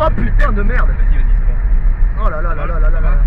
Oh putain de merde. Vas-y, vas-y, c'est bon. Oh là là là là là là là.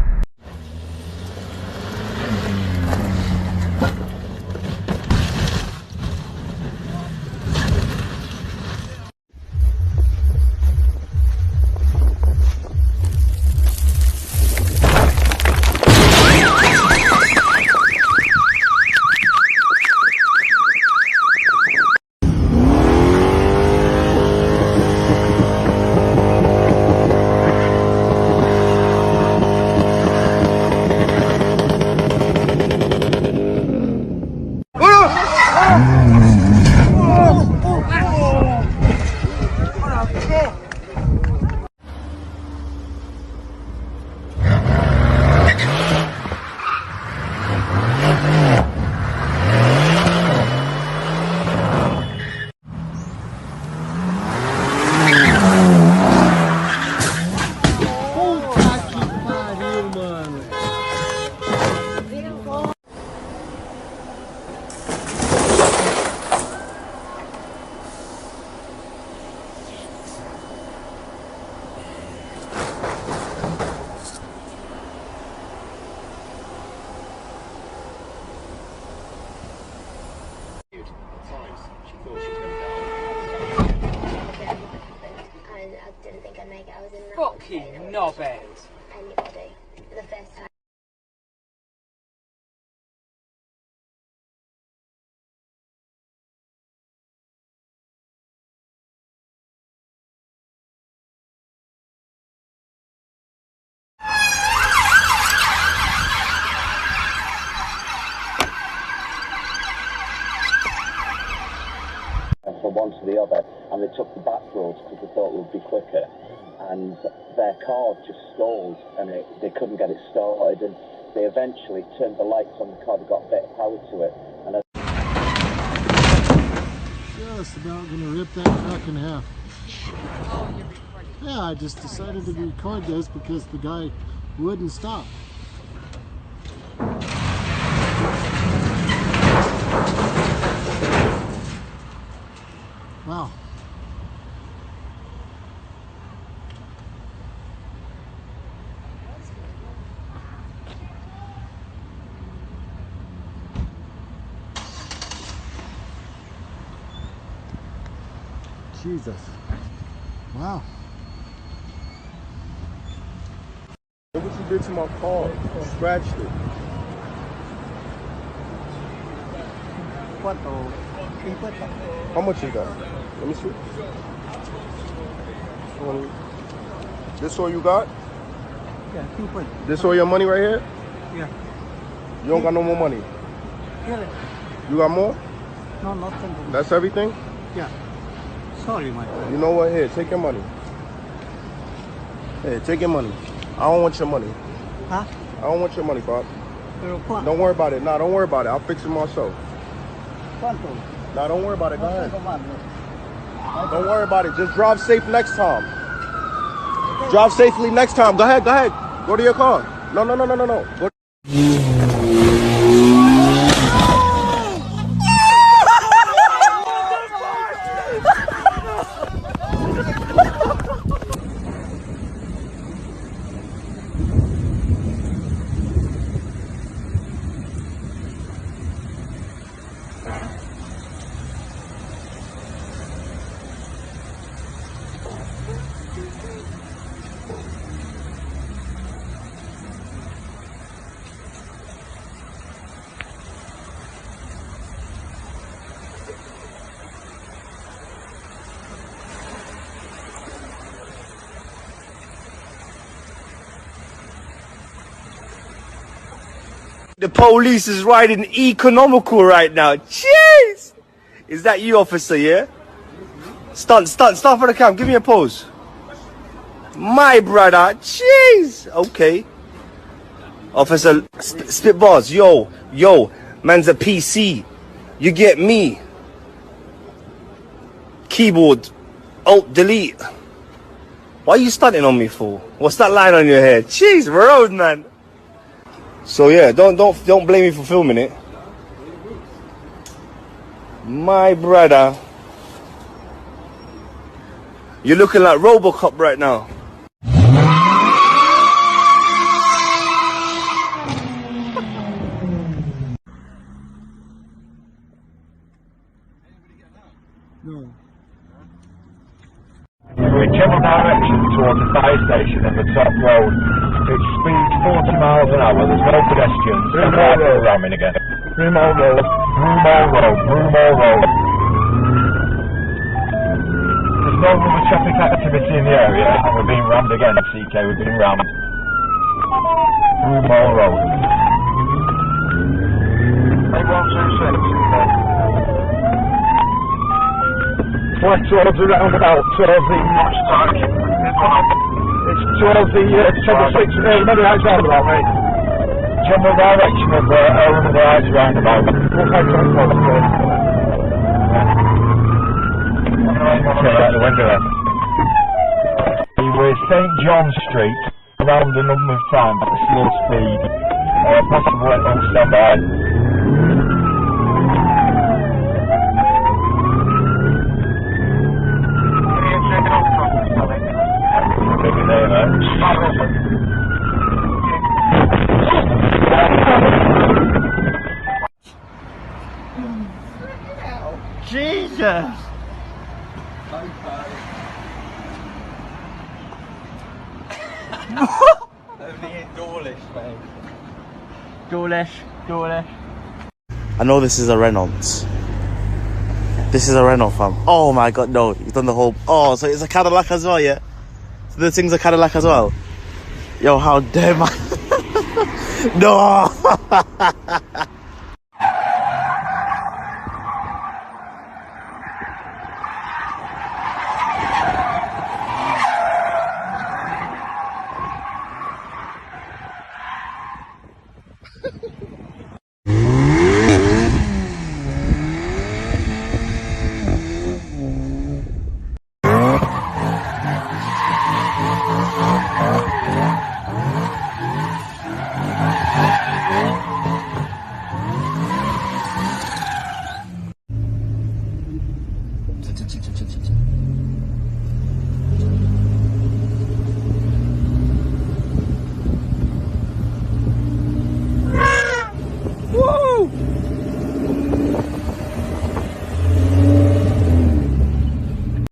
I didn't think I'd make it. I was in that Fucking knobhead. anybody for the first time. From one to the other, and they took the back roads because they thought it would be quicker, and their car just stalled and they couldn't get it started, and they eventually turned the lights on the car. They got a bit of power to it, and just about gonna rip that truck in half. Yeah, I just decided to record this because the guy wouldn't stop. Wow. Jesus. Wow. Look what you did to my car. You scratched it. How much you got? Let me see. 20. This all you got? Yeah, 2 This all your money right here? Yeah. You don't got no more money? Really? You got more? No, nothing. That's everything? Yeah. Sorry, my friend. You know what? Here, take your money. Here, take your money. I don't want your money. Huh? I don't want your money, Bob. Pero cuánto? Don't worry about it. Nah, don't worry about it. I'll fix it myself. ¿Cuánto? Nah, don't worry about it. Go No ahead. tengo más, no. Don't worry about it. Just drive safe next time. Drive safely next time. Go ahead. Go ahead. Go to your car. No. Go. The police is riding economical right now. Jeez! Is that you, officer, yeah? Stunt for the cam. Give me a pose. My brother. Jeez! Okay. Officer, spit bars. Yo, man's a PC. You get me. Keyboard. Alt, delete. What are you stunting on me for? What's that line on your head? Jeez, road, man. So yeah, don't blame me for filming it. My brother. You're looking like Robocop right now. in general direction towards the fire station and the top road. Its speed's 40 miles an hour, there's no pedestrians. Broomall Road. Ramming again. Broomall Road. Broomall Road. Broomall Road. There's no other traffic activity in the area, and we're being rammed again, CK, we're being rammed. Broomall Road. 8126. Right towards the roundabout, towards the... It's towards the 76, remember that roundabout, mate? General direction of the Heights roundabout. Out the window then. We're St John Street, around a number of times at a slow speed. Possibly on standby. Jesus! Dawlish. I know this is a Renault. This is a Renault, fam. Oh my god, no. You've done the whole... Oh, so it's a Cadillac as well, yeah? So the thing's a Cadillac as well? Yo, how dare man... No!